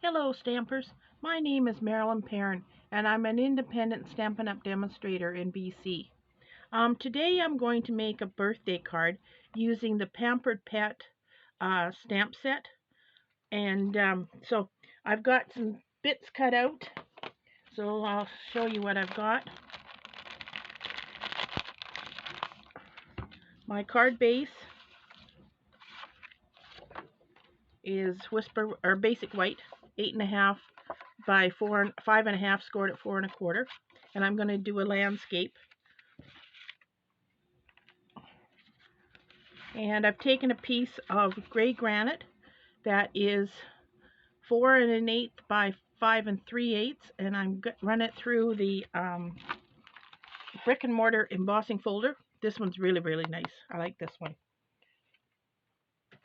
Hello, Stampers. My name is Marilyn Perrin, and I'm an independent Stampin' Up! Demonstrator in BC. Today I'm going to make a birthday card using the Pampered Pet stamp set. And so I've got some bits cut out, so I'll show you what I've got. My card base is Whisper or Basic White, 8.5 by 5.5, scored at 4 1/4, and I'm going to do a landscape. And I've taken a piece of gray granite that is 4 1/8 by 5 3/8, and I'm run it through the brick and mortar embossing folder. This one's really nice. I like this one.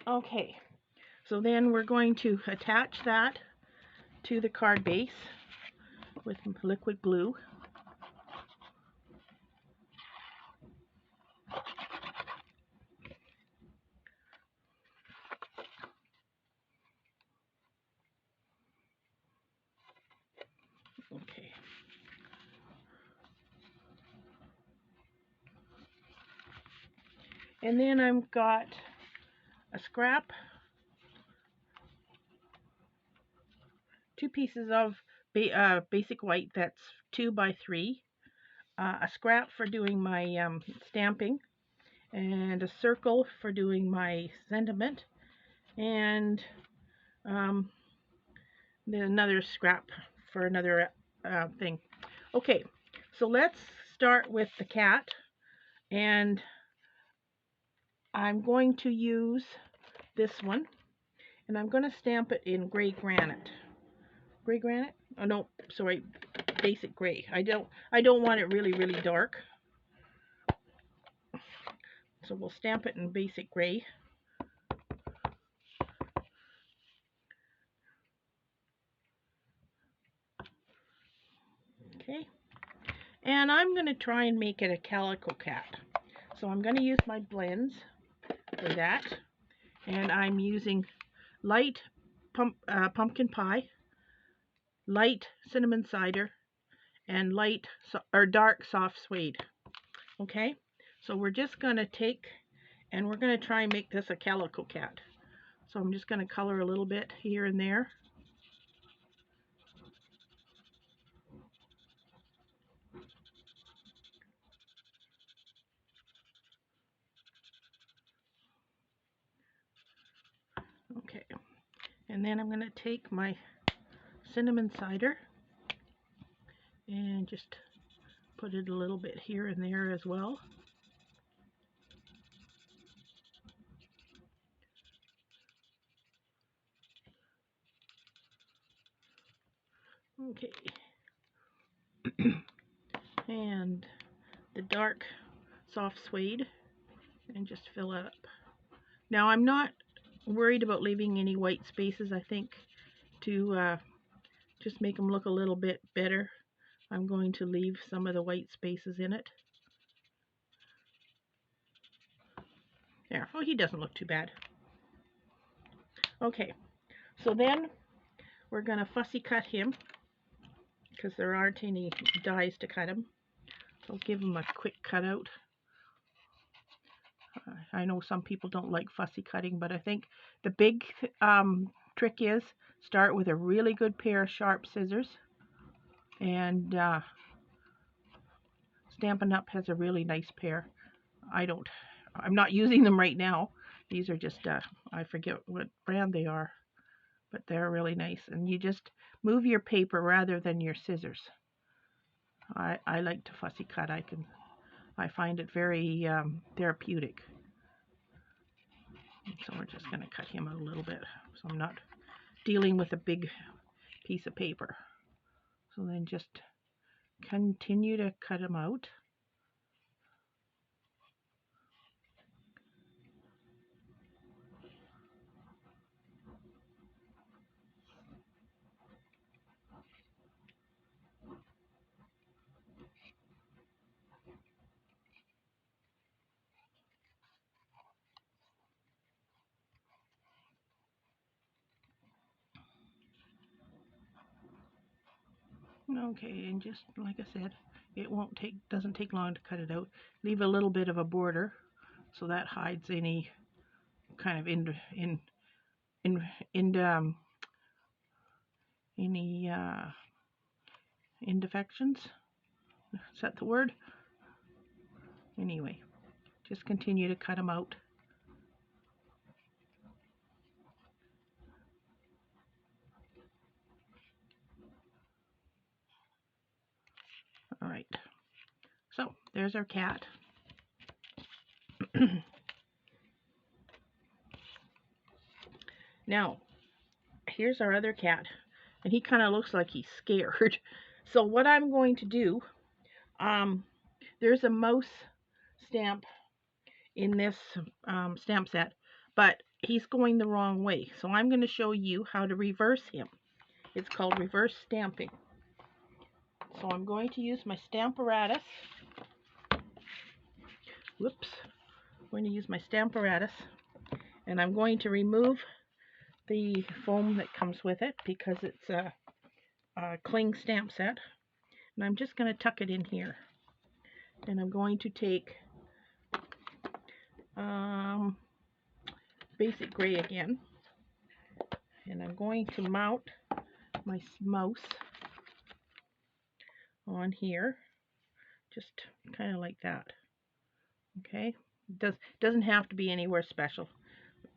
Okay, so then we're going to attach that to the card base with liquid glue. Okay. And then I've got a scrap, 2 pieces of basic white that's 2 by 3, a scrap for doing my stamping, and a circle for doing my sentiment, and then another scrap for another thing. Okay, so let's start with the cat, and I'm going to use this one, and I'm going to stamp it in gray granite. Gray granite? Oh no, sorry, basic gray. I don't want it really dark. So we'll stamp it in basic gray. Okay. And I'm going to try and make it a calico cat. So I'm going to use my blends for that. And I'm using light pumpkin pie, light cinnamon cider, and light or dark soft suede. Okay, so we're just going to take and we're going to try and make this a calico cat. So I'm just going to color a little bit here and there. Okay, and then I'm going to take my cinnamon cider and just put it a little bit here and there as well. Okay, and the dark soft suede, and just fill it up. Now I'm not worried about leaving any white spaces. I think to just make them look a little bit better, I'm going to leave some of the white spaces in it. There. Oh, he doesn't look too bad. Okay, so then we're going to fussy cut him because there aren't any dies to cut him. So I'll give him a quick cutout. I know some people don't like fussy cutting, but I think the big trick is start with a really good pair of sharp scissors, and Stampin' Up! Has a really nice pair. I'm not using them right now. These are just, I forget what brand they are, but they're really nice. And you just move your paper rather than your scissors. I like to fussy cut. I find it very therapeutic. So we're just going to cut him out a little bit, so I'm not dealing with a big piece of paper. So then just continue to cut him out. Okay, and just like I said, doesn't take long to cut it out. Leave a little bit of a border so that hides any kind of in any indefections. Is that the word? Anyway, just continue to cut them out. All right, so there's our cat. Now, here's our other cat, and he kind of looks like he's scared. So what I'm going to do, there's a mouse stamp in this stamp set, but he's going the wrong way. So I'm going to show you how to reverse him. It's called reverse stamping. So I'm going to use my Stamparatus. Whoops. I'm going to use my Stamparatus, and I'm going to remove the foam that comes with it because it's a cling stamp set. And I'm just going to tuck it in here. And I'm going to take basic gray again. And I'm going to mount my mouse on here. Just kind of like that. Okay? Doesn't have to be anywhere special.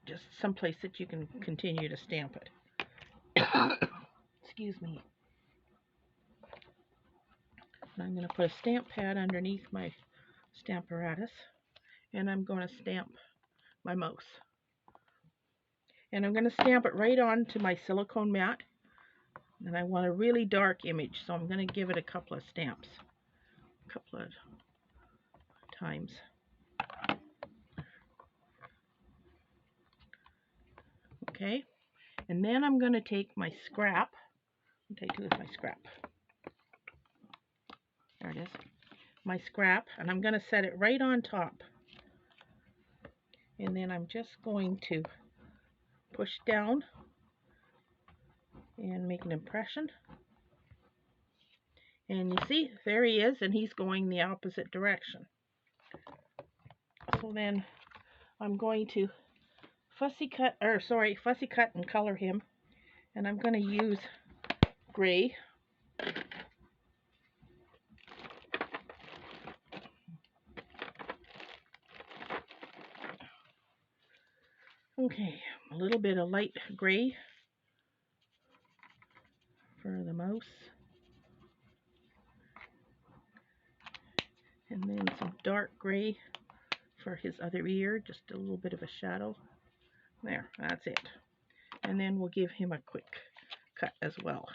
Just someplace that you can continue to stamp it. Excuse me. And I'm going to put a stamp pad underneath my Stamparatus, and I'm going to stamp my mouse. And I'm going to stamp it right onto my silicone mat, and I want a really dark image, so I'm going to give it a couple of stamps, a couple of times. Okay, and then I'm going to take my scrap. What did I do with my scrap? There it is. My scrap, and I'm going to set it right on top. And then I'm just going to push down and make an impression. And you see, there he is, and he's going the opposite direction. So then I'm going to fussy cut and color him. And I'm going to use gray. Okay, a little bit of light gray for the mouse. And then some dark gray for his other ear, just a little bit of a shadow. There, that's it. And then we'll give him a quick cut as well.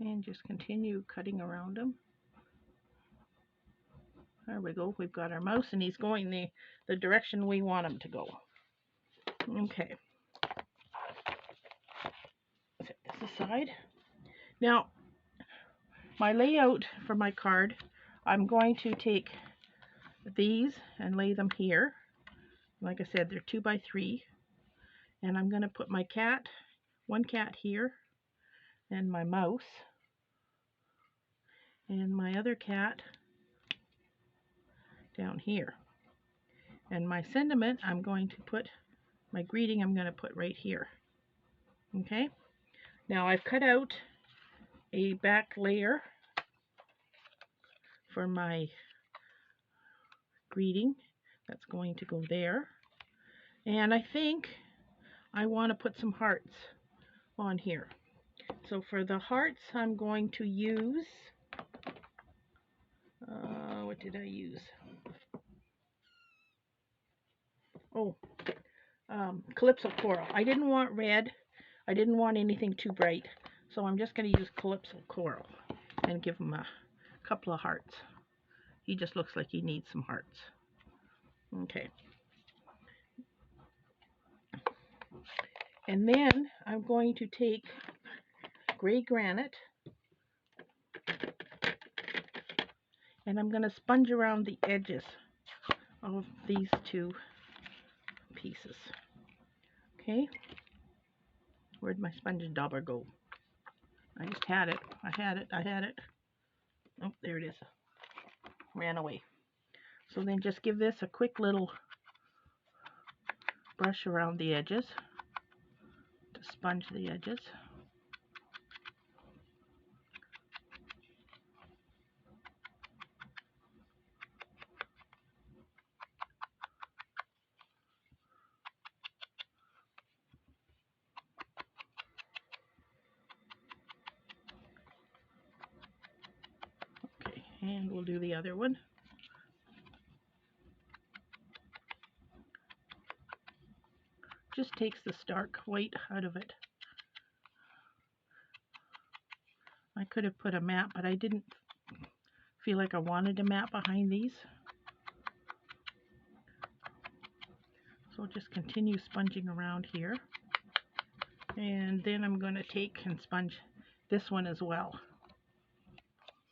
And just continue cutting around him. There we go. We've got our mouse, and he's going the direction we want him to go. Okay. Set this aside. Now, my layout for my card, I'm going to take these and lay them here. Like I said, they're 2 by 3. And I'm going to put my cat, one cat here, and my mouse, and my other cat down here. And my sentiment, I'm going to put, my greeting, I'm going to put right here. Okay? Now I've cut out a back layer for my greeting. That's going to go there. And I think I want to put some hearts on here. So for the hearts, I'm going to use, what did I use? Oh, Calypso Coral. I didn't want red. I didn't want anything too bright. So I'm just going to use Calypso Coral and give him a couple of hearts. He just looks like he needs some hearts. Okay. And then I'm going to take gray granite and I'm going to sponge around the edges of these two pieces. Okay. Where'd my sponge dauber go? I just had it. I had it. Oh, there it is. Ran away. So then just give this a quick little brush around the edges to sponge the edges. Okay, and we'll do the other one. Just takes the stark white out of it. I could have put a map, but I didn't feel like I wanted a map behind these. So just continue sponging around here. And then I'm going to take and sponge this one as well.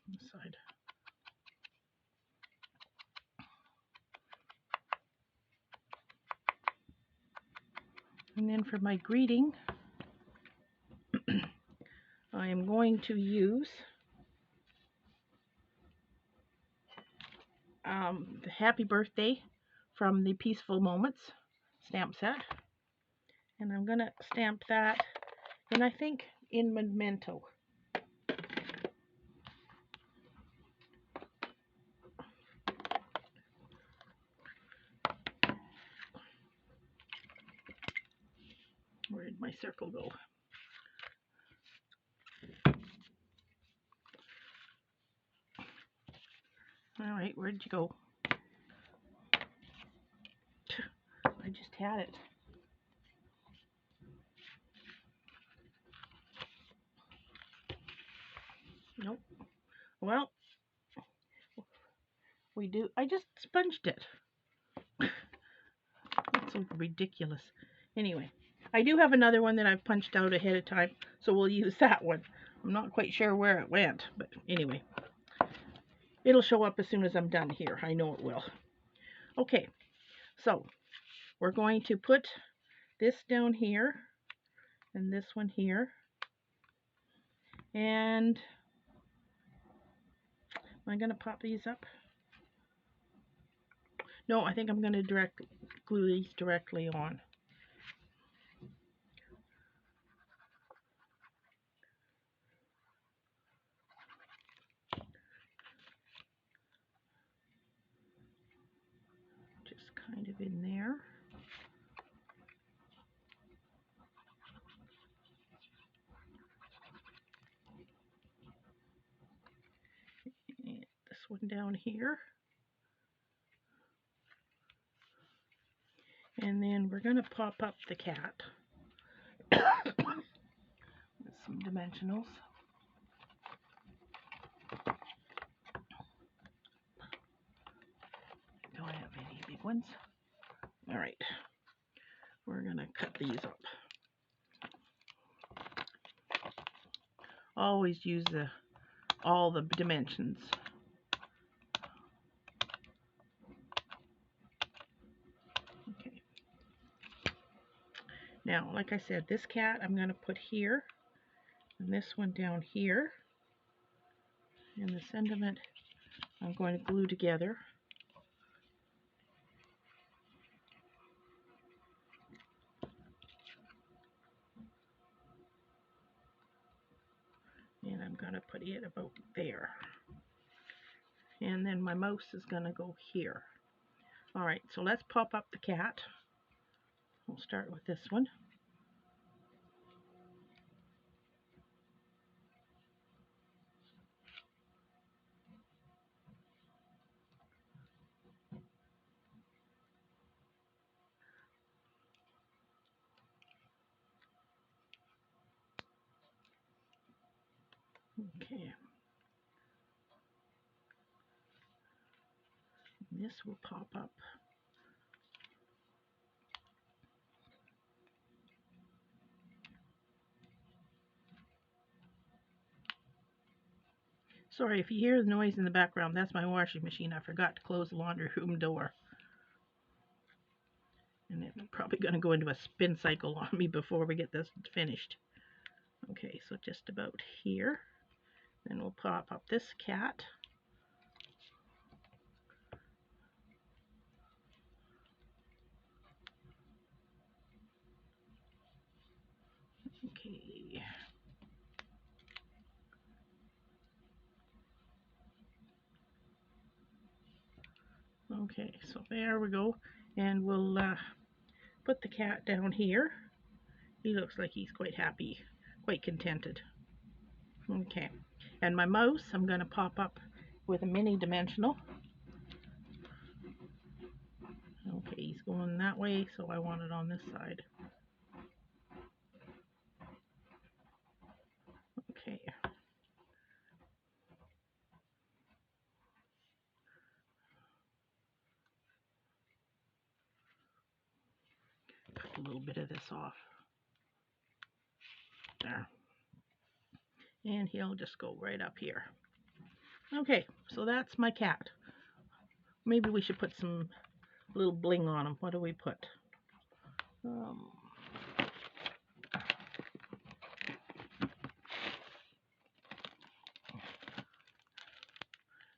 This side. And then for my greeting, I am going to use the Happy Birthday from the Peaceful Moments stamp set. And I'm going to stamp that, and I think in Memento. Where did my circle go? All right, where'd you go? I just had it. Nope. Well, I just sponged it. That's so ridiculous. Anyway, I do have another one that I've punched out ahead of time, so we'll use that one. I'm not quite sure where it went, but anyway. It'll show up as soon as I'm done here. I know it will. Okay, so we're going to put this down here and this one here. And am I going to pop these up? No, I think I'm going to glue these directly on. Just kind of in there. And this one down here. And then we're going to pop up the cat with some dimensionals. Don't have any big ones. All right, we're going to cut these up. Always use all the dimensions. Okay. Now, like I said, this cat I'm going to put here, and this one down here, and the sentiment I'm going to glue together. And I'm going to put it about there. And then my mouse is going to go here. All right, so let's pop up the cat. We'll start with this one. Okay. This will pop up. Sorry if you hear the noise in the background, that's my washing machine. I forgot to close the laundry room door. And it's probably going to go into a spin cycle on me before we get this finished. Okay, so just about here. Then we'll pop up this cat. Okay. Okay, so there we go. And we'll put the cat down here. He looks like he's quite happy, quite contented. Okay, and my mouse I'm going to pop up with a mini dimensional. Okay, he's going that way, so I want it on this side. Okay. Cut a little bit of this off. There. And he'll just go right up here. Okay, so that's my cat. Maybe we should put some little bling on him. What do we put?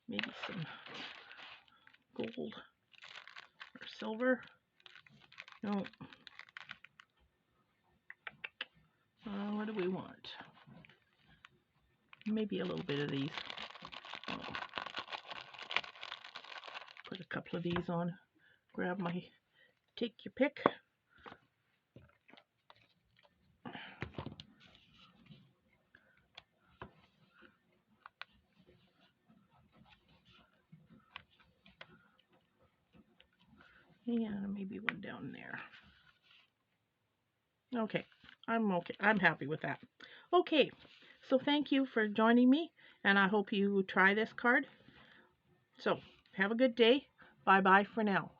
Maybe some gold or silver. No. What do we want? Maybe a little bit of these. Put a couple of these on. Grab my, take your pick. And maybe one down there. Okay, I'm happy with that. Okay, so thank you for joining me, and I hope you try this card. So, have a good day. Bye-bye for now.